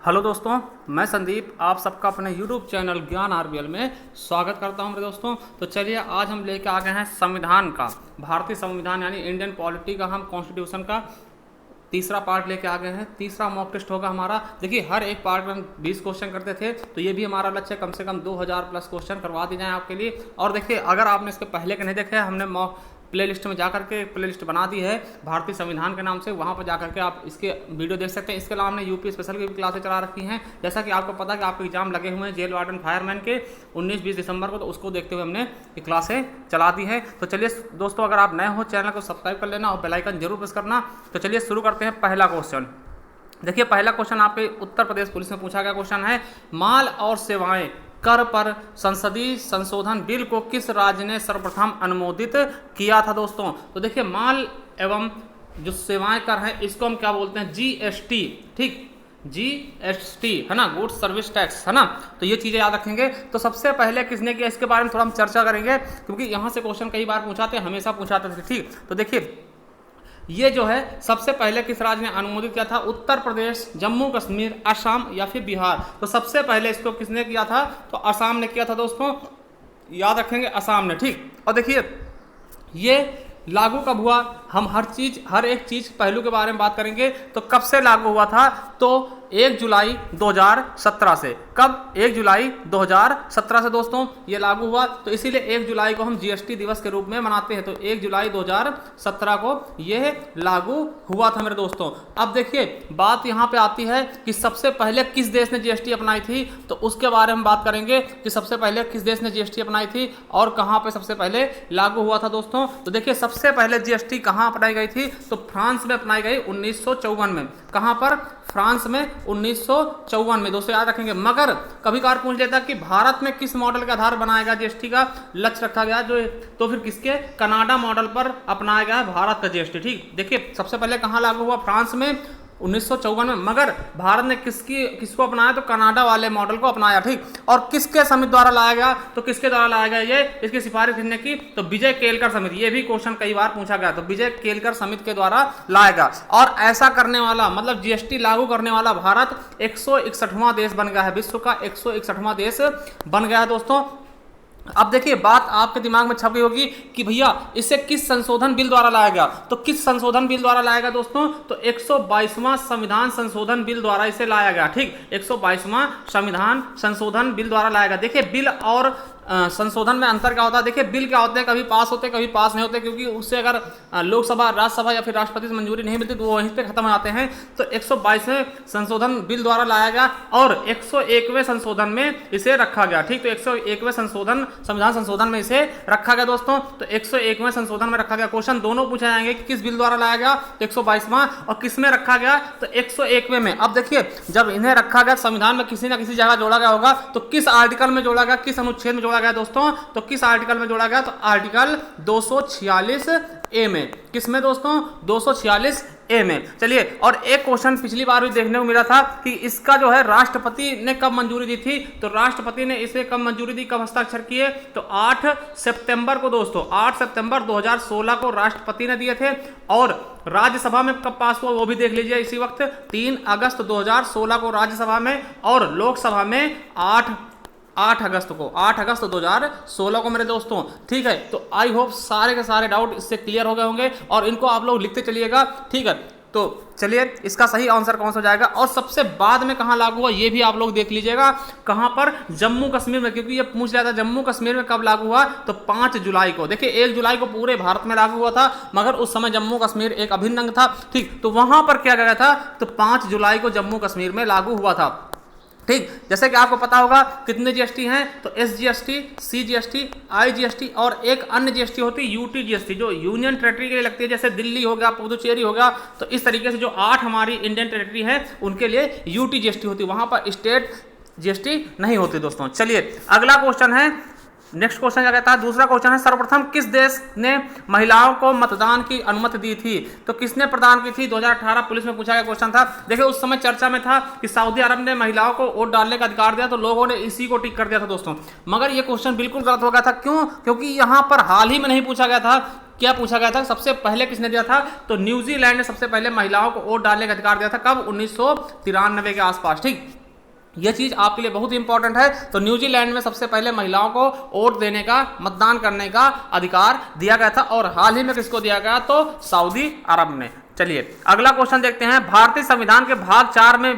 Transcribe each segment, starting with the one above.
Hello दोस्तों, मैं संदीप आप सबका अपने YouTube चैनल ज्ञान आरबीएल में स्वागत करता हूं मेरे दोस्तों। तो चलिए आज हम लेके आ गए हैं संविधान का, भारतीय संविधान यानी इंडियन पॉलिटी का, हम कॉन्स्टिट्यूशन का तीसरा पार्ट लेके आ गए हैं। तीसरा मॉक टेस्ट होगा हमारा। देखिए हर एक पार्ट में हम 20 क्वेश्चन करते थे, तो ये भी हमारा लक्ष्य है कम से कम 2000 प्लस क्वेश्चन करवा दिए जाएँ आपके लिए। और देखिए अगर आपने इसके पहले के नहीं देखे, हमने मॉक प्लेलिस्ट में जाकर के प्लेलिस्ट बना दी है भारतीय संविधान के नाम से, वहाँ पर जाकर के आप इसके वीडियो देख सकते हैं। इसके अलावा हमने यूपी स्पेशल की भी क्लासें चला रखी हैं। जैसा कि आपको पता है कि आपके एग्जाम लगे हुए हैं जेल वार्डन फायरमैन के 19-20 दिसंबर को, तो उसको देखते हुए हमने ये क्लासें चला दी है। तो चलिए दोस्तों, अगर आप नए हो चैनल को सब्सक्राइब कर लेना और बेल आइकन जरूर प्रेस करना। तो चलिए शुरू करते हैं पहला क्वेश्चन। देखिए पहला क्वेश्चन आपके उत्तर प्रदेश पुलिस में पूछा गया क्वेश्चन है, माल और सेवाएं कर पर संसदीय संशोधन बिल को किस राज्य ने सर्वप्रथम अनुमोदित किया था दोस्तों? तो देखिए माल एवं जो सेवाएं कर है इसको हम क्या बोलते हैं? जीएसटी। ठीक, जीएसटी है ना, गुड्स सर्विस टैक्स है ना। तो ये चीजें याद रखेंगे। तो सबसे पहले किसने किया इसके बारे में थोड़ा हम चर्चा करेंगे, क्योंकि यहाँ से क्वेश्चन कई बार पूछाते, हमेशा पूछाते थे। ठीक, तो देखिए ये जो है सबसे पहले किस राज्य ने अनुमोदित किया था? उत्तर प्रदेश, जम्मू कश्मीर, असम या फिर बिहार। तो सबसे पहले इसको किसने किया था? तो असम ने किया था दोस्तों, याद रखेंगे असम ने। ठीक, और देखिए ये लागू कब हुआ, हम हर एक चीज पहलू के बारे में बात करेंगे। तो कब से लागू हुआ था? तो 1 जुलाई 2017 से। कब? 1 जुलाई 2017 से दोस्तों ये लागू हुआ। तो इसीलिए 1 जुलाई को हम जीएसटी दिवस के रूप में मनाते हैं। तो 1 जुलाई 2017 को यह लागू हुआ था मेरे दोस्तों। अब देखिए बात यहाँ पे आती है कि सबसे पहले किस देश ने जीएसटी अपनाई थी, तो उसके बारे में बात करेंगे कि सबसे पहले किस देश ने जीएसटी अपनाई थी और कहाँ पे सबसे पहले लागू हुआ था दोस्तों। तो देखिए सबसे पहले जीएसटी कहाँ अपनाई गई थी? तो फ्रांस में अपनाई गई 1954 में। कहाँ पर? फ्रांस में 1954 में। दोस्तों याद रखेंगे। मगर कभी कभार पूछ लेता कि भारत में किस मॉडल का आधार बनाया गया जीएसटी का लक्ष्य रखा गया, जो तो फिर किसके? कनाडा मॉडल पर अपनाया गया भारत का जीएसटी। ठीक, देखिए सबसे पहले कहाँ लागू हुआ? फ्रांस में 1954 में। मगर भारत ने किसको अपनाया? तो कनाडा वाले मॉडल को अपनाया। ठीक, और किसके समिति द्वारा लाया गया? तो किसके द्वारा लाया गया ये? इसकी सिफारिश किसने की? तो विजय केलकर समिति। ये भी क्वेश्चन कई बार पूछा गया। तो विजय केलकर समिति के द्वारा लाया गया। और ऐसा करने वाला मतलब जीएसटी लागू करने वाला भारत 161वां देश बन गया है, विश्व का 161वां देश बन गया है दोस्तों। अब देखिए बात आपके दिमाग में छप गई होगी कि भैया इसे किस संशोधन बिल द्वारा लाया गया? तो किस संशोधन बिल द्वारा लाया गया दोस्तों? तो 122वां संविधान संशोधन बिल द्वारा इसे लाया गया। ठीक, 122वां संविधान संशोधन बिल द्वारा लाया गया। देखिए बिल और संशोधन में अंतर क्या होता है? देखिए बिल क्या होते हैं, कभी पास होते हैं कभी पास नहीं होते, क्योंकि उससे अगर लोकसभा, राज्यसभा या फिर राष्ट्रपति से मंजूरी नहीं मिलती तो वो वहीं पे खत्म हो जाते हैं। तो 122वें संशोधन बिल द्वारा लाया गया और 101वें संशोधन में इसे रखा गया। ठीक, तो 101वें संविधान संशोधन में इसे रखा गया दोस्तों। तो 101वें संशोधन में रखा गया। क्वेश्चन दोनों पूछे जाएंगे कि किस बिल द्वारा लाया गया? 122वां। और किस में रखा गया? तो 101वें में। अब देखिए जब इन्हें रखा गया संविधान में किसी ना किसी जगह जोड़ा गया होगा, तो किस आर्टिकल में जोड़ा गया, किस अनुच्छेद में जोड़ा गया दोस्तों? तो किस आर्टिकल में जोड़ा गया? तो आर्टिकल 246A में। किस में दोस्तों? 246A में। चलिए, और एक क्वेश्चन पिछली बार भी देखने को मिला था कि इसका जो है राष्ट्रपति ने कब मंजूरी दी थी? तो राष्ट्रपति ने इसे कब मंजूरी दी, कब हस्ताक्षर किए? तो 8 सितंबर को दोस्तों, 8 सितंबर 2016 को राष्ट्रपति ने दिए थे। और राज्यसभा में कब पास हुआ वो भी देख लीजिए इसी वक्त, 3 अगस्त 2016 को राज्यसभा में, और लोकसभा में 8 अगस्त 2016 को मेरे दोस्तों। ठीक है, तो आई होप सारे के सारे डाउट इससे क्लियर हो गए होंगे और इनको आप लोग लिखते चलिएगा। ठीक है, तो चलिए इसका सही आंसर कौन सा जाएगा? और सबसे बाद में कहां लागू हुआ ये भी आप लोग देख लीजिएगा। कहां पर? जम्मू कश्मीर में, क्योंकि ये पूछ लिया था जम्मू कश्मीर में कब लागू हुआ? तो 5 जुलाई को। देखिए 1 जुलाई को पूरे भारत में लागू हुआ था, मगर उस समय जम्मू कश्मीर एक अभिन्न अंग था। ठीक, तो वहां पर क्या गया था? तो 5 जुलाई को जम्मू कश्मीर में लागू हुआ था। ठीक, जैसे कि आपको पता होगा कितने जीएसटी हैं? तो एसजीएसटी, सीजीएसटी, आईजीएसटी और एक अन्य जीएसटी होती है यूटी जीएसटी, जो यूनियन टेरिटरी के लिए लगती है, जैसे दिल्ली हो गया, पुदुचेरी हो गया। तो इस तरीके से जो 8 हमारी इंडियन टेरिटरी है उनके लिए यूटी जीएसटी होती है, वहां पर स्टेट जीएसटी नहीं होती दोस्तों। चलिए अगला क्वेश्चन है, नेक्स्ट क्वेश्चन क्या कहता है? दूसरा क्वेश्चन है, सर्वप्रथम किस देश ने महिलाओं को मतदान की अनुमति दी थी? तो किसने प्रदान की थी? 2018 पुलिस में पूछा गया क्वेश्चन था। देखिए उस समय चर्चा में था कि सऊदी अरब ने महिलाओं को वोट डालने का अधिकार दिया, तो लोगों ने इसी को टिक कर दिया था दोस्तों। मगर यह क्वेश्चन बिल्कुल गलत हो गया था। क्यों? क्योंकि यहां पर हाल ही में नहीं पूछा गया था क्या पूछा गया था, सबसे पहले किसने दिया था, तो न्यूजीलैंड ने सबसे पहले महिलाओं को वोट डालने का अधिकार दिया था। कब, 1993 के आसपास। ठीक, यह चीज आपके लिए बहुत इंपॉर्टेंट है। तो न्यूजीलैंड में सबसे पहले महिलाओं को वोट देने का, मतदान करने का अधिकार दिया गया था। और हाल ही में किसको दिया गया, तो सऊदी अरब ने। चलिए अगला क्वेश्चन देखते हैं। भारतीय संविधान के भाग 4 में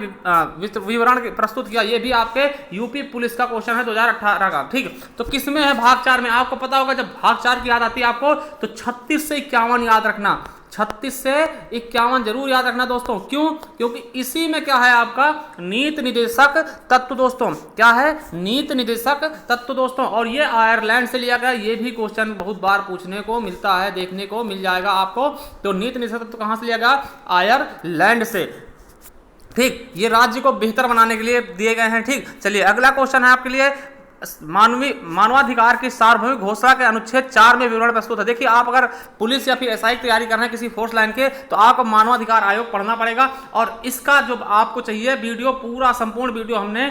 विवरण प्रस्तुत किया। ये भी आपके यूपी पुलिस का क्वेश्चन है 2018 का। ठीक, तो किसमें है भाग 4 में, आपको पता होगा। जब भाग 4 की याद आती है आपको, तो 36 से 51 याद रखना, 36 से 51 जरूर याद रखना दोस्तों। क्यों, क्योंकि इसी में क्या है आपका नीति निदेशक तत्व दोस्तों। क्या है, नीति निदेशक तत्व दोस्तों। और ये आयरलैंड से लिया गया। ये भी क्वेश्चन बहुत बार पूछने को मिलता है, देखने को मिल जाएगा आपको। तो नीति निदेशक तत्व कहां से लिया गया, आयरलैंड से। ठीक, ये राज्य को बेहतर बनाने के लिए दिए गए हैं। ठीक, चलिए अगला क्वेश्चन है आपके लिए। मानवाधिकार की सार्वभौमिक घोषणा के अनुच्छेद 4 में विवरण प्रस्तुत है। देखिए आप अगर पुलिस या फिर एसआई की तैयारी कर रहे हैं किसी फोर्स लाइन के, तो आपको मानवाधिकार आयोग पढ़ना पड़ेगा। और इसका जो आपको चाहिए वीडियो, पूरा संपूर्ण वीडियो हमने,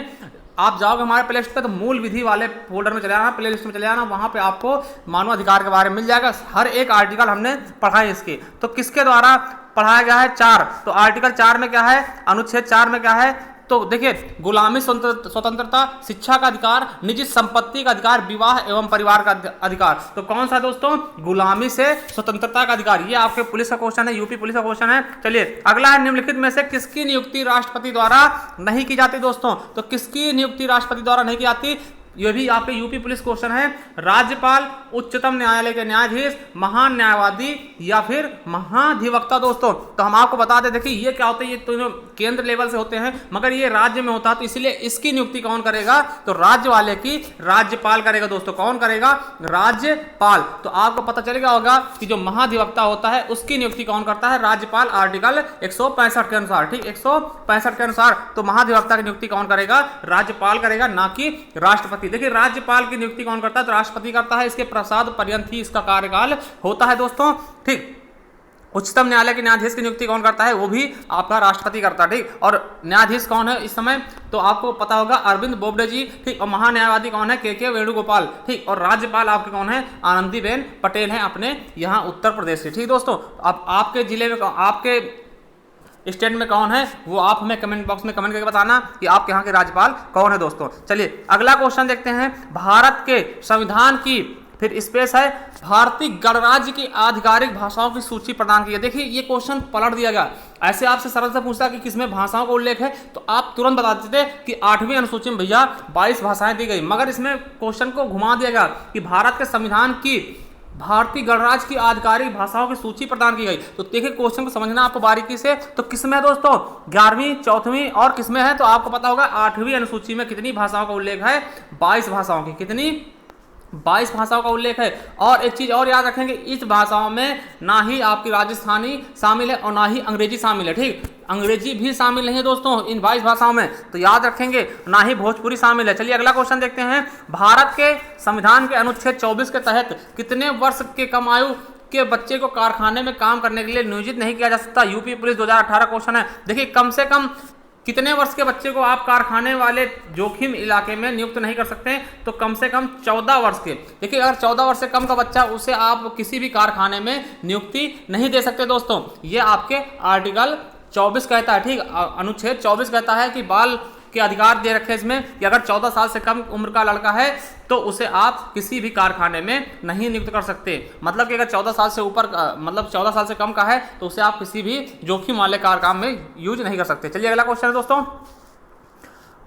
आप जाओगे हमारे प्ले लिस्ट पे, तो मूल विधि वाले फोल्डर में चले आना, प्ले लिस्ट में चले आना, वहां पे आपको मानवाधिकार के बारे में मिल जाएगा। हर एक आर्टिकल हमने पढ़ा है इसके। तो किसके द्वारा पढ़ाया गया है, 4। तो आर्टिकल 4 में क्या है, अनुच्छेद 4 में क्या है, तो देखिए गुलामी स्वतंत्रता, शिक्षा का अधिकार, निजी संपत्ति का अधिकार, विवाह एवं परिवार का अधिकार। तो कौन सा दोस्तों, गुलामी से स्वतंत्रता का अधिकार। ये आपके पुलिस का क्वेश्चन है, यूपी पुलिस का क्वेश्चन है। चलिए अगला है, निम्नलिखित में से किसकी नियुक्ति राष्ट्रपति द्वारा नहीं की जाती दोस्तों। तो किसकी नियुक्ति राष्ट्रपति द्वारा नहीं की जाती, ये भी आपके यूपी पुलिस क्वेश्चन है। राज्यपाल, उच्चतम न्यायालय के न्यायाधीश, महान न्यायवादी या फिर महाधिवक्ता दोस्तों। तो हम आपको बता दें, देखिए ये क्या होते हैं, ये तो केंद्र लेवल से होते हैं, मगर ये राज्य में होता है, तो इसलिए इसकी नियुक्ति कौन करेगा, तो राज्य वाले की राज्यपाल करेगा दोस्तों। कौन करेगा, राज्यपाल। तो आपको पता चलेगा होगा कि जो महाधिवक्ता होता है उसकी नियुक्ति कौन करता है, राज्यपाल, आर्टिकल 165 के अनुसार। ठीक, 165 के अनुसार। तो महाधिवक्ता की नियुक्ति कौन करेगा, राज्यपाल करेगा, ना कि राष्ट्रपति। देखिए राज्यपाल की नियुक्ति कौन करता है, तो राष्ट्रपति करता है। इसके प्रसाद पर्यंत ही इसका कार्यकाल होता है दोस्तों। ठीक, उच्चतम न्यायालय के न्यायाधीश की नियुक्ति कौन करता है, वो भी आपका राष्ट्रपति करता है। ठीक, और न्यायाधीश कौन है इस समय, तो आपको पता होगा अरविंद बोबडे जी। ठीक, और महान्यायवादी कौन है, के वेणुगोपाल। ठीक, और राज्यपाल आपके कौन है, आनंदीबेन पटेल है अपने यहाँ उत्तर प्रदेश से। ठीक दोस्तों, अब आपके जिले में, आपके स्टेट में कौन है, वो आप हमें कमेंट बॉक्स में कमेंट करके बताना कि आपके यहाँ के राज्यपाल कौन है दोस्तों। चलिए अगला क्वेश्चन देखते हैं। भारत के संविधान की, फिर स्पेस है, भारतीय गणराज्य की आधिकारिक भाषाओं की सूची प्रदान की है। देखिए ये क्वेश्चन पलट दिया गया। ऐसे आपसे सरल से पूछता कि किसमें भाषाओं का उल्लेख है, तो आप तुरंत बता देते कि 8वीं अनुसूची में भैया 22 भाषाएं दी गई। मगर इसमें क्वेश्चन को घुमा दिया गया कि भारत के संविधान की भारतीय गणराज्य की आधिकारिक भाषाओं की सूची प्रदान की गई। तो देखिए क्वेश्चन को समझना आपको बारीकी से। तो किसमें है दोस्तों, 11वीं, 4वीं और किसमें है, तो आपको पता होगा 8वीं अनुसूची में कितनी भाषाओं का उल्लेख है, 22 भाषाओं की। कितनी, 22 भाषाओं का उल्लेख है। और एक चीज और याद रखेंगे, इस भाषाओं में ना ही आपकी राजस्थानी शामिल है और ना ही अंग्रेजी शामिल है। ठीक, अंग्रेजी भी शामिल नहीं है दोस्तों इन 22 भाषाओं में, तो याद रखेंगे, ना ही भोजपुरी शामिल है। चलिए अगला क्वेश्चन देखते हैं। भारत के संविधान के अनुच्छेद 24 के तहत कितने वर्ष के कम आयु के बच्चे को कारखाने में काम करने के लिए नियोजित नहीं किया जा सकता। यूपी पुलिस 2018 क्वेश्चन है। देखिए कम से कम कितने वर्ष के बच्चे को आप कारखाने वाले जोखिम इलाके में नियुक्त नहीं कर सकते, तो कम से कम 14 वर्ष के। देखिए अगर 14 वर्ष से कम का बच्चा, उसे आप किसी भी कारखाने में नियुक्ति नहीं दे सकते दोस्तों। ये आपके आर्टिकल 24 कहता है। ठीक, अनुच्छेद 24 कहता है कि बाल के अधिकार दे रखे इसमें कि अगर 14 साल से कम उम्र का लड़का है तो उसे आप किसी भी कारखाने में नहीं नियुक्त कर सकते। मतलब कि अगर 14 साल से ऊपर, मतलब 14 साल से कम का है तो उसे आप किसी भी जोखिम वाले कारखाने में यूज नहीं कर सकते। चलिए अगला क्वेश्चन है दोस्तों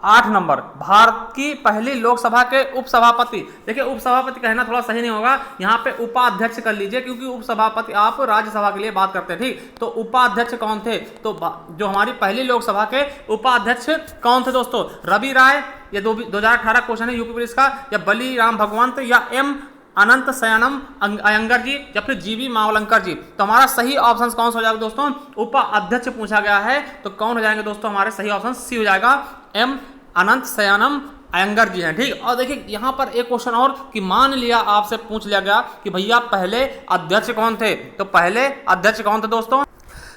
8 नंबर, भारत की पहली लोकसभा के उपसभापति। देखिए उपसभापति कहना थोड़ा सही नहीं होगा, यहाँ पे उपाध्यक्ष कर लीजिए, क्योंकि उपसभापति आप राज्यसभा के लिए बात करते हैं। ठीक, तो उपाध्यक्ष कौन थे, तो जो हमारी पहली लोकसभा के उपाध्यक्ष कौन थे दोस्तों, रवि राय, ये 2018 क्वेश्चन है यूपी पुलिस का, या बलीराम भगवंत, या एम अनंत शयनम अयंगर जी, या फिर जीवी मावलंकर जी। तो हमारा सही ऑप्शन कौन सा हो जाएगा दोस्तों, उपाध्यक्ष पूछा गया है, तो कौन हो जाएंगे दोस्तों, हमारे सही ऑप्शन सी हो जाएगा, एम अनंत शयनम अयंगर जी हैं। ठीक, और देखिए यहाँ पर एक क्वेश्चन और कि मान लिया आपसे पूछ लिया गया कि भैया पहले अध्यक्ष कौन थे, तो पहले अध्यक्ष कौन थे दोस्तों,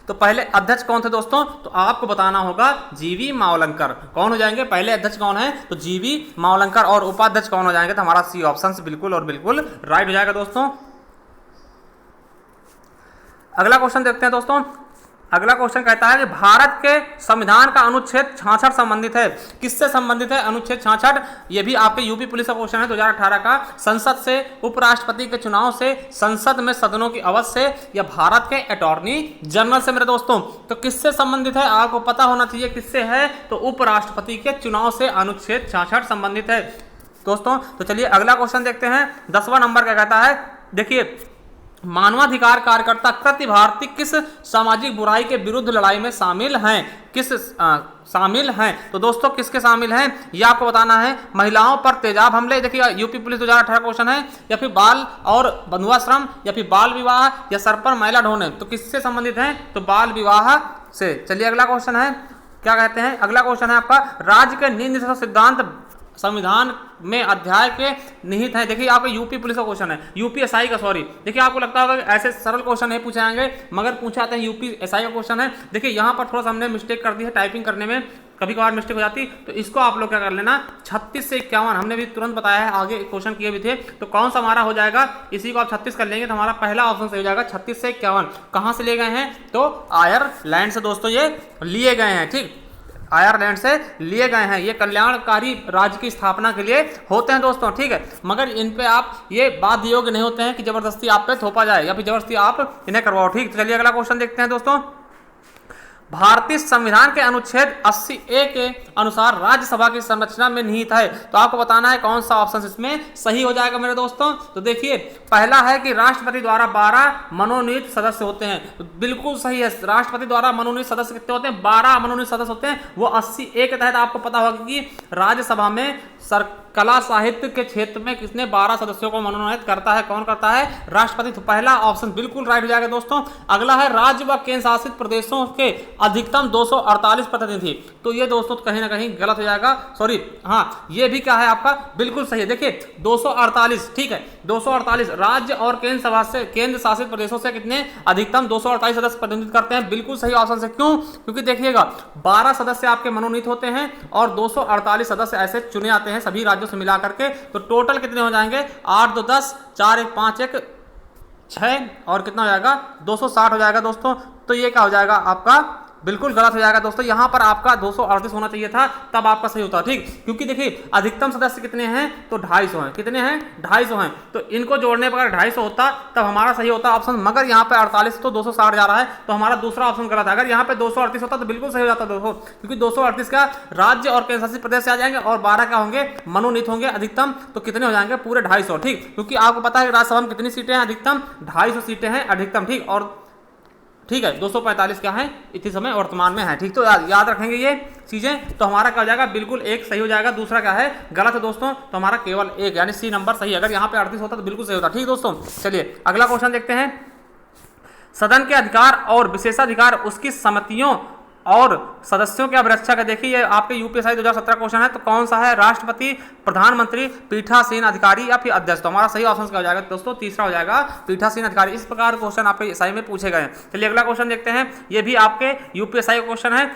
तो पहले अध्यक्ष कौन थे दोस्तों, तो आपको बताना होगा जीवी मावलंकर। कौन हो जाएंगे, पहले अध्यक्ष कौन है, तो जीवी मावलंकर, और उपाध्यक्ष कौन हो जाएंगे, तो हमारा सी ऑप्शन बिल्कुल और बिल्कुल राइट हो जाएगा दोस्तों। अगला क्वेश्चन देखते हैं दोस्तों। अगला क्वेश्चन कहता है कि भारत के संविधान का अनुच्छेद 66 संबंधित है, किससे संबंधित है? अनुच्छेद 66, ये भी आपके यूपी पुलिस का क्वेश्चन है 2018 का। संसद से, उपराष्ट्रपति के चुनाव से, संसद में सदनों की अवधि से, या भारत के अटॉर्नी जनरल से मेरे दोस्तों। तो किससे संबंधित है आपको पता होना चाहिए, किससे है? तो उपराष्ट्रपति के चुनाव से अनुच्छेद 66 संबंधित है दोस्तों। तो चलिए अगला क्वेश्चन देखते हैं। 10वां नंबर क्या कहता है, देखिए, मानवाधिकार कार्यकर्ता कृति भारती किस सामाजिक बुराई के विरुद्ध लड़ाई में शामिल हैं? किस शामिल हैं? तो दोस्तों किसके शामिल हैं ये आपको बताना है। महिलाओं पर तेजाब हमले, देखिए यूपी पुलिस 2018 क्वेश्चन है, या फिर बाल और बंधुआश्रम, या फिर बाल विवाह, या सर पर मैला ढोने। तो किससे संबंधित हैं? तो बाल विवाह से। चलिए अगला क्वेश्चन है, क्या कहते हैं? अगला क्वेश्चन है आपका, राज्य के नीति सिद्धांत संविधान में अध्याय के निहित है। देखिए आपका यूपी पुलिस का क्वेश्चन है, यूपीएसआई का, सॉरी। देखिए आपको लगता होगा कि ऐसे सरल क्वेश्चन नहीं पूछे जाएंगे, मगर पूछे जाते हैं यूपीएसआई का क्वेश्चन है। देखिए यहाँ पर थोड़ा सा हमने मिस्टेक कर दी है, टाइपिंग करने में कभी कभार मिस्टेक हो जाती, तो इसको आप लोग क्या कर लेना, 36 से 51 हमने भी तुरंत बताया है, आगे क्वेश्चन किए भी थे। तो कौन सा हमारा हो जाएगा, इसी को आप 36 कर लेंगे तो हमारा पहला ऑप्शन सही हो जाएगा। 36 से 51 कहाँ से लिए गए हैं? तो आयरलैंड से दोस्तों ये लिए गए हैं, ठीक, आयरलैंड से लिए गए हैं। ये कल्याणकारी राज्य की स्थापना के लिए होते हैं दोस्तों, ठीक है। मगर इन पे आप ये बाध्य योग्य नहीं होते हैं कि जबरदस्ती आप पे थोपा जाए या फिर जबरदस्ती आप इन्हें करवाओ, ठीक। चलिए अगला क्वेश्चन देखते हैं दोस्तों। भारतीय संविधान के अनुच्छेद 80A के अनुसार राज्यसभा की संरचना में निहित है। तो आपको बताना है कौन सा ऑप्शन इसमें सही हो जाएगा मेरे दोस्तों। तो देखिए पहला है कि राष्ट्रपति द्वारा 12 मनोनीत सदस्य होते हैं, तो बिल्कुल सही है। राष्ट्रपति द्वारा मनोनीत सदस्य कितने होते हैं? 12 मनोनीत सदस्य होते हैं। वो 80A के तहत आपको पता होगा कि राज्यसभा में कला साहित्य के क्षेत्र में किसने 12 सदस्यों को मनोनीत करता है? कौन करता है? राष्ट्रपति। तो पहला ऑप्शन बिल्कुल राइट हो जाएगा दोस्तों। अगला है राज्य व केंद्र शासित प्रदेशों के अधिकतम 248 प्रतिनिधि। तो ये दोस्तों कहीं ना कहीं गलत हो जाएगा, सॉरी, हाँ ये भी क्या है आपका बिल्कुल सही है। देखिए 248, ठीक है, 248 राज्य और केंद्र सभा से, केंद्र शासित प्रदेशों से कितने? अधिकतम 248 सदस्य प्रतिनिधित्व करते हैं। बिल्कुल सही ऑप्शन से। क्यों? क्योंकि देखिएगा 12 सदस्य आपके मनोनीत होते हैं और 248 सदस्य ऐसे चुने आते हैं सभी राज्यों से मिला करके। तो टोटल कितने हो जाएंगे? 8 2 10, 4 1 5 1 6 और कितना हो जाएगा? 260 हो जाएगा दोस्तों। तो ये क्या हो जाएगा आपका? बिल्कुल गलत हो जाएगा दोस्तों। यहां पर आपका 238 होना चाहिए था, तब आपका सही होता, ठीक। क्योंकि देखिए अधिकतम सदस्य कितने हैं? तो 250 हैं। कितने हैं? 250 हैं। तो इनको जोड़ने पर 250 होता तब हमारा सही होता ऑप्शन। मगर यहाँ पे 48 तो 260 जा रहा है, तो हमारा दूसरा ऑप्शन गलत है। अगर यहाँ पे 238 होता तो बिल्कुल सही हो जाता दोस्तों, क्योंकि 238 का राज्य और केंद्र शासित प्रदेश से आ जाएंगे और 12 क्या होंगे? मनोनीत होंगे अधिकतम। तो कितने हो जाएंगे? पूरे 250, ठीक। क्योंकि आपको पता है राज्यसभा में कितनी सीटें हैं? अधिकतम 250 सीटें हैं अधिकतम, ठीक। और ठीक है 245 क्या है इतनी समय वर्तमान में है, ठीक। तो याद रखेंगे ये चीजें। तो हमारा क्या हो जाएगा? बिल्कुल एक सही हो जाएगा, दूसरा क्या है? गलत है दोस्तों। तो हमारा केवल एक यानी सी नंबर सही है। अगर यहाँ पे 38 होता तो बिल्कुल सही होता, ठीक दोस्तों। चलिए अगला क्वेश्चन देखते हैं। सदन के अधिकार और विशेषाधिकार उसकी समितियों और सदस्यों की अभिरक्षा का, देखिए ये आपके यूपीएसआई 2017 क्वेश्चन है। तो कौन सा है? राष्ट्रपति, प्रधानमंत्री, पीठासीन अधिकारी या फिर अध्यक्ष। तो हमारा सही ऑप्शन क्या हो जाएगा दोस्तों? तीसरा हो जाएगा पीठासीन अधिकारी। इस प्रकार क्वेश्चन आपके एसआई में पूछे गए। चलिए अगला क्वेश्चन देखते हैं। ये भी आपके यूपीएसआई का क्वेश्चन है,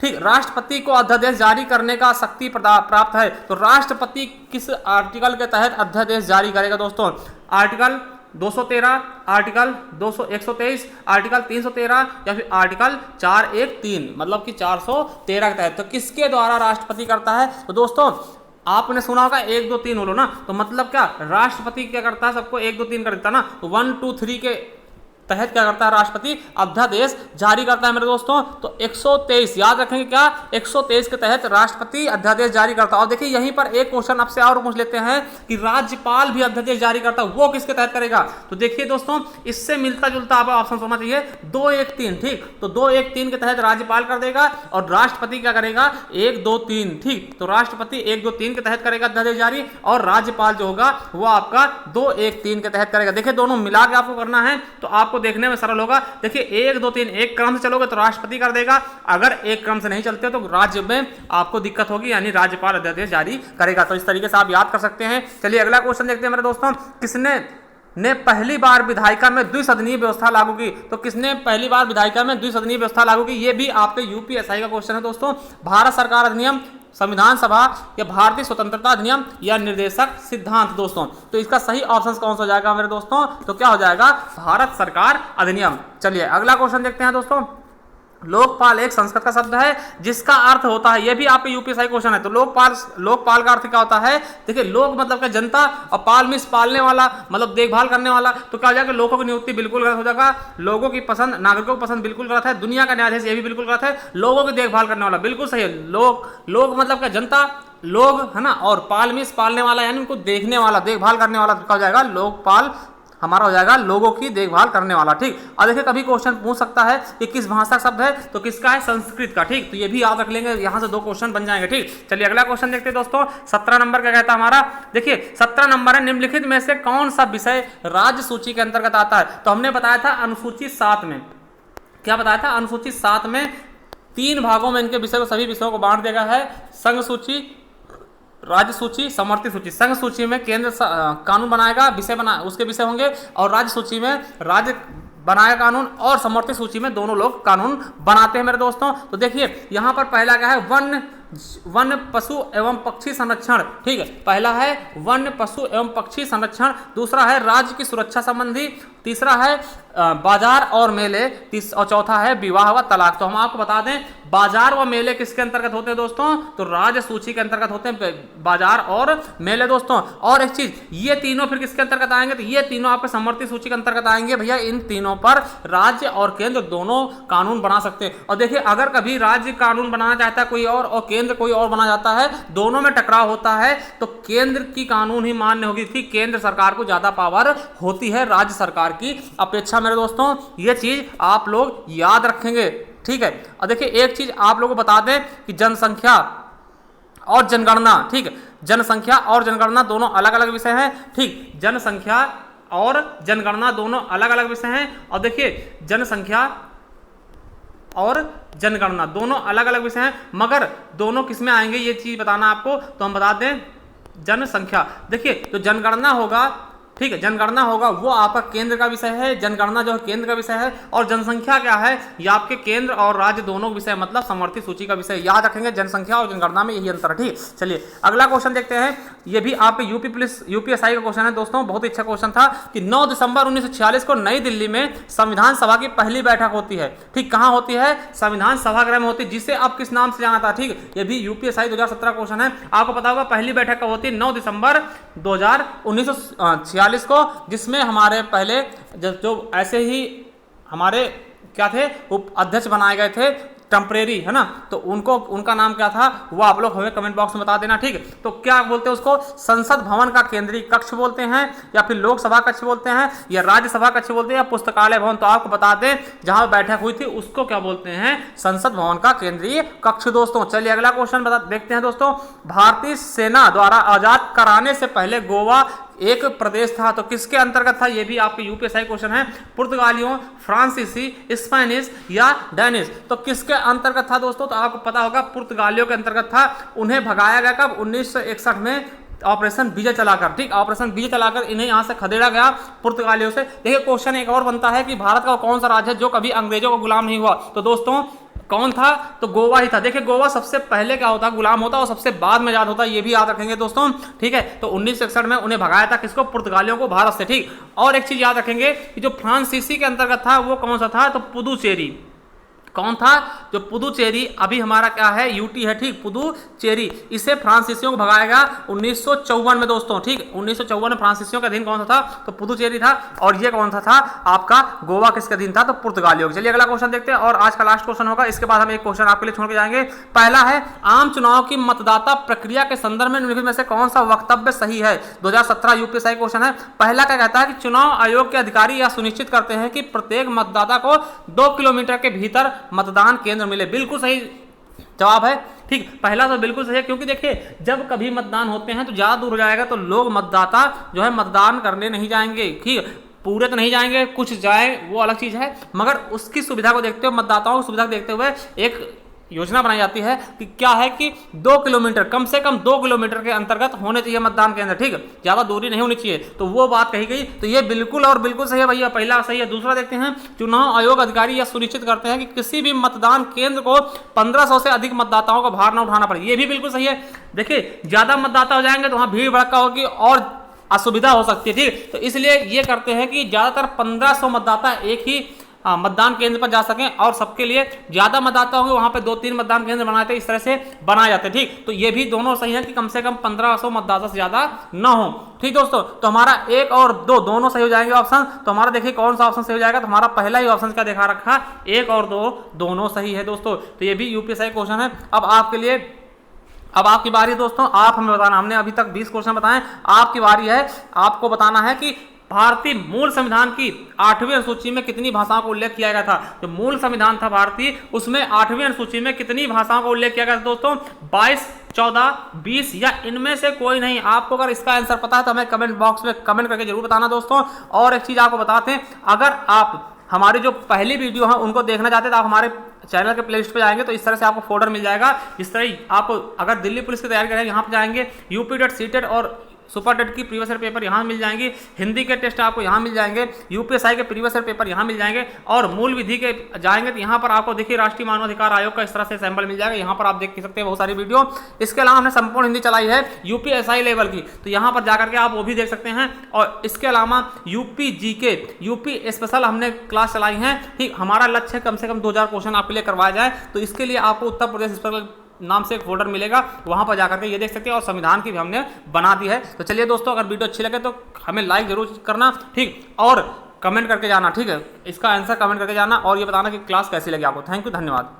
ठीक। राष्ट्रपति को अध्यादेश जारी करने का शक्ति प्राप्त है। तो राष्ट्रपति किस आर्टिकल के तहत अध्यादेश जारी करेगा दोस्तों? आर्टिकल 213, आर्टिकल 123, आर्टिकल 313 या फिर आर्टिकल 413, मतलब कि 413 के तहत। तो किसके द्वारा राष्ट्रपति करता है? तो दोस्तों आपने सुना होगा 1 2 3 बोलो ना, तो मतलब क्या राष्ट्रपति क्या करता है? सबको 1 2 3 कर देता ना। तो 1 2 3 के तहत क्या करता है? राष्ट्रपति अध्यादेश जारी करता है मेरे दोस्तों। तो 123 याद रखेंगे क्या? 123 के तहत राष्ट्रपति अध्यादेश जारी करता है। और देखिए यहीं पर एक क्वेश्चन आपसे और पूछ लेते हैं कि राज्यपाल भी अध्यादेश जारी करता है, वो किसके तहत करेगा? तो देखिए दोस्तों इससे मिलता जुलता आप ऑप्शन होना चाहिए 2 1 3, ठीक। तो 2 1 3 के तहत राज्यपाल कर देगा और राष्ट्रपति क्या करेगा? 1 2 3, ठीक। तो राष्ट्रपति 1 2 3 के तहत करेगा अध्यादेश जारी और राज्यपाल जो होगा वो आपका 2 1 3 के तहत करेगा। देखिए दोनों मिला के आपको करना है तो आपको देखने में सरल होगा। देखिए 1 2 3 एक क्रम से चलोगे तो राष्ट्रपति कर देगा, अगर एक क्रम से नहीं चलते तो राज्य में आपको दिक्कत होगी, यानी राज्यपाल अध्यादेश जारी करेगा। तो इस तरीके से आप याद कर सकते हैं। चलिए अगला क्वेश्चन देखते हैं मेरे दोस्तों। किसने पहली बार विधायिका में द्विसदनीय व्यवस्था लागू की? तो किसने पहली बार विधायिका में द्विसदनीय व्यवस्था लागू की? ये भी आपके यूपीएसआई का क्वेश्चन है दोस्तों। भारत सरकार अधिनियम संविधान सभा या भारतीय स्वतंत्रता अधिनियम या निर्देशक सिद्धांत दोस्तों। तो इसका सही ऑप्शन कौन सा हो जाएगा मेरे दोस्तों, तो क्या हो जाएगा, भारत सरकार अधिनियम। चलिए अगला क्वेश्चन देखते हैं दोस्तों। लोकपाल एक संस्कृत का शब्द है जिसका अर्थ होता है, यह भी आपके यूपीएससी क्वेश्चन है। तो लोकपाल का अर्थ क्या होता है, देखिए लोक मतलब क्या जनता, और पाल मीन्स पालने वाला मतलब देखभाल करने वाला। तो क्या हो जाएगा, लोगों की नियुक्ति बिल्कुल गलत हो जाएगा, लोगों की पसंद नागरिकों की पसंद बिल्कुल गलत है, दुनिया का न्यायाधीश ये भी बिल्कुल गलत है, लोगों की देखभाल करने वाला बिल्कुल सही है। लोग मतलब क्या जनता, लोग है ना, और पाल मीन्स पालने वाला यानी उनको देखने वाला देखभाल करने वाला। तो क्या हो जाएगा, लोकपाल हमारा हो जाएगा लोगों की देखभाल करने वाला। ठीक, और देखिए कभी क्वेश्चन पूछ सकता है कि किस भाषा का शब्द है, तो किसका है, संस्कृत का। ठीक, तो ये भी याद रख लेंगे, यहां से 2 क्वेश्चन बन जाएंगे। ठीक, चलिए अगला क्वेश्चन देखते हैं दोस्तों। 17 नंबर का कहता है हमारा, देखिए 17 नंबर है, निम्नलिखित में से कौन सा विषय राज्य सूची के अंतर्गत आता है। तो हमने बताया था अनुसूची 7 में, क्या बताया था, अनुसूची 7 में 3 भागों में इनके विषय को, सभी विषयों को बांट दिया गया है। संघ सूची, राज्य सूची, समवर्ती सूची। संघ सूची में केंद्र कानून बनाएगा, विषय बना उसके विषय होंगे, और राज्य सूची में राज्य बनाएगा कानून, और समवर्ती सूची में दोनों लोग कानून बनाते हैं मेरे दोस्तों। तो देखिए यहां पर पहला क्या है, वन पशु एवं पक्षी संरक्षण। ठीक है, पहला है वन पशु एवं पक्षी संरक्षण, दूसरा है राज्य की सुरक्षा संबंधी, तीसरा है बाजार और मेले, और चौथा है विवाह व तलाक। तो हम आपको बता दें बाजार व मेले किसके अंतर्गत होते हैं दोस्तों, तो राज्य सूची के अंतर्गत होते हैं बाजार और मेले दोस्तों। और एक चीज, ये तीनों फिर किसके अंतर्गत आएंगे, तो ये तीनों आपके समवर्ती सूची के अंतर्गत आएंगे भैया। इन तीनों पर राज्य और केंद्र दोनों कानून बना सकते हैं। और देखिए अगर कभी राज्य कानून बनाना चाहता है कोई और केंद्र कोई और बना जाता है, दोनों में टकराव होता है, तो केंद्र की कानून ही मान्य होगी थी। केंद्र सरकार को ज्यादा पावर होती है राज्य सरकार की अपेक्षा मेरे दोस्तों, ये चीज आप लोग याद रखेंगे। ठीक है, और देखिए एक चीज आप लोगों को बता दें कि जनसंख्या और जनगणना, ठीक है, जनसंख्या और जनगणना दोनों अलग अलग विषय हैं। ठीक, जनसंख्या और जनगणना दोनों अलग अलग विषय हैं। और देखिए जनसंख्या और जनगणना दोनों अलग अलग विषय हैं, मगर दोनों किसमें आएंगे ये चीज बताना आपको। तो हम बता दें जनसंख्या, देखिए तो जनगणना होगा, ठीक है, जनगणना होगा वो आपका केंद्र का विषय है, जनगणना जो है केंद्र का विषय है। और जनसंख्या क्या है, ये आपके केंद्र और राज्य दोनों विषय मतलब समवर्ती सूची का विषय। याद रखेंगे जनसंख्या और जनगणना में यही अंतर है। ठीक, चलिए अगला क्वेश्चन देखते हैं। ये भी आपके यूपीएससी का क्वेश्चन है दोस्तों, बहुत ही अच्छा क्वेश्चन था कि 9 दिसंबर 1946 को नई दिल्ली में संविधान सभा की पहली बैठक होती है। ठीक, कहां होती है, संविधान सभागृह में होती है, जिसे अब किस नाम से जाना था। ठीक, ये भी यूपीएससी 2017 क्वेश्चन है, आपको पता होगा पहली बैठक कब होती है, 9 दिसंबर 1946 को, जिसमें हमारे पहले जो ऐसे ही हमारे क्या थे उप अध्यक्ष बनाए गए थे टेम्परेरी, है ना, तो उनका नाम क्या था वो आप लोग हमें कमेंट बॉक्स में बता देना। ठीक है, तो क्या बोलते हैं उसको, संसद भवन का केंद्रीय कक्ष बोलते हैं, या फिर लोकसभा कक्ष बोलते हैं, या राज्यसभा कक्ष बोलते हैं, या पुस्तकालय भवन। तो आपको बता दें जहां बैठक हुई थी उसको क्या बोलते हैं, संसद भवन का केंद्रीय कक्ष दोस्तों। चलिए अगला क्वेश्चन देखते हैं दोस्तों। भारतीय सेना द्वारा आजाद कराने से पहले गोवा एक प्रदेश था, तो किसके अंतर्गत था, यह भी आपके यूपीएससी क्वेश्चन है। पुर्तगालियों, फ्रांसीसी, स्पेनिश या डेनिश, तो किसके अंतर्गत था दोस्तों, तो आपको पता होगा पुर्तगालियों के अंतर्गत था। उन्हें भगाया गया कब, 1961 में ऑपरेशन विजय चलाकर। ठीक, ऑपरेशन विजय चलाकर इन्हें यहां से खदेड़ा गया पुर्तगालियों से। देखिए क्वेश्चन एक और बनता है कि भारत का कौन सा राज्य है जो कभी अंग्रेजों को गुलाम नहीं हुआ, तो दोस्तों कौन था, तो गोवा ही था। देखिए गोवा सबसे पहले क्या होता, गुलाम होता, और सबसे बाद में आजाद होता, ये भी याद रखेंगे दोस्तों। ठीक है, तो 1961 में उन्हें भगाया था, किसको, पुर्तगालियों को भारत से। ठीक, और एक चीज याद रखेंगे कि जो फ्रांसीसी के अंतर्गत था वो कौन सा था, तो पुदुचेरी। कौन था, जो पुदुचेरी अभी हमारा क्या है, यूटी है। ठीक, पुदुचेरी, इसे फ्रांसीसियों को भगाएगा 1954 में दोस्तों। ठीक, 1954 में फ्रांसीसियों का अधीन कौन सा था, तो पुदुचेरी था। और ये कौन सा था आपका, गोवा किसके अधीन था, तो पुर्तगालियों। चलिए अगला क्वेश्चन देखते हैं, और आज का लास्ट क्वेश्चन होगा, इसके बाद हम एक क्वेश्चन आपके लिए छोड़ के जाएंगे। पहला है आम चुनाव की मतदाता प्रक्रिया के संदर्भ में निम्नलिखित में से कौन सा वक्तव्य सही है। 2017 यूपीएससी क्वेश्चन है। पहला क्या कहता है कि चुनाव आयोग के अधिकारी यह सुनिश्चित करते हैं कि प्रत्येक मतदाता को 2 किलोमीटर के भीतर मतदान केंद्र मिले। बिल्कुल सही जवाब है। ठीक, पहला तो बिल्कुल सही है, क्योंकि देखिए जब कभी मतदान होते हैं तो ज्यादा दूर हो जाएगा तो लोग मतदाता जो है मतदान करने नहीं जाएंगे। ठीक, पूरे तो नहीं जाएंगे, कुछ जाए वो अलग चीज है, मगर उसकी सुविधा को देखते हुए, मतदाताओं की सुविधा को देखते हुए एक योजना बनाई जाती है कि क्या है कि 2 किलोमीटर, कम से कम 2 किलोमीटर के अंतर्गत होने चाहिए मतदान केंद्र, ठीक है, ज़्यादा दूरी नहीं होनी चाहिए। तो वो बात कही गई, तो ये बिल्कुल और बिल्कुल सही है भैया, पहला सही है। दूसरा देखते हैं, चुनाव आयोग अधिकारी यह सुनिश्चित करते हैं कि किसी भी मतदान केंद्र को 1500 से अधिक मतदाताओं को भार न उठाना पड़े, ये भी बिल्कुल सही है। देखिए ज़्यादा मतदाता हो जाएंगे तो वहाँ भीड़ भड़का होगी और असुविधा हो सकती है, ठीक, तो इसलिए ये करते हैं कि ज़्यादातर 1500 मतदाता एक ही मतदान केंद्र पर जा सकें, और सबके लिए ज़्यादा मतदाता होंगे वहाँ पे 2-3 मतदान केंद्र बनाए थे, इस तरह से बनाए जाते हैं, ठीक। तो ये भी दोनों सही है कि कम से कम 1500 मतदाता से ज़्यादा ना हो, ठीक दोस्तों। तो हमारा 1 और 2 दोनों सही हो जाएंगे ऑप्शन। तो हमारा देखिए कौन सा ऑप्शन सही हो जाएगा, तो हमारा पहला ही ऑप्शन क्या देखा रखा, 1 और 2 दोनों सही है दोस्तों। तो ये भी यूपीएससी क्वेश्चन है। अब आपके लिए, अब आपकी बारी है दोस्तों, आप हमें बताना, हमने अभी तक 20 क्वेश्चन बताएं, आपकी बारी है, आपको बताना है कि भारतीय मूल संविधान की 8वीं अनुसूची में कितनी भाषाओं का उल्लेख किया गया था। जो मूल संविधान था भारतीय, उसमें 8वीं अनुसूची में कितनी भाषाओं का उल्लेख किया गया था दोस्तों, 22, 14, 20 या इनमें से कोई नहीं। आपको अगर इसका आंसर पता है तो हमें कमेंट बॉक्स में कमेंट करके जरूर बताना दोस्तों। और एक चीज आपको बताते हैं, अगर आप हमारी जो पहली वीडियो है उनको देखना चाहते हैं तो आप हमारे चैनल के प्लेलिस्ट पे जाएंगे तो इस तरह से आपको फोल्डर मिल जाएगा। इस तरह आप अगर दिल्ली पुलिस की तैयारी करेंगे यहाँ पे जाएंगे, यूपी.सीटेट और सुपर टेट की प्रीवियस ईयर पेपर यहाँ मिल जाएंगे, हिंदी के टेस्ट आपको यहाँ मिल जाएंगे, यूपीएससी के प्रीवियस ईयर पेपर यहाँ मिल जाएंगे, और मूल विधि के जाएंगे तो यहाँ पर आपको देखिए राष्ट्रीय मानवाधिकार आयोग का इस तरह से सैंपल मिल जाएगा, यहाँ पर आप देख सकते हैं बहुत सारी वीडियो। इसके अलावा हमने संपूर्ण हिंदी चलाई है यूपीएससी लेवल की, तो यहाँ पर जाकर के आप वो भी देख सकते हैं। और इसके अलावा यूपी जीके, यूपी स्पेशल हमने क्लास चलाई है, ठीक। हमारा लक्ष्य है कम से कम 2000 क्वेश्चन आपके लिए करवाया जाए, तो इसके लिए आपको उत्तर प्रदेश स्पेशल नाम से एक फोल्डर मिलेगा, वहां पर जाकर के ये देख सकते हैं। और संविधान की भी हमने बना दी है। तो चलिए दोस्तों, अगर वीडियो अच्छी लगे तो हमें लाइक जरूर करना, ठीक, और कमेंट करके जाना, ठीक है, इसका आंसर कमेंट करके जाना और ये बताना कि क्लास कैसी लगी आपको। थैंक यू, धन्यवाद।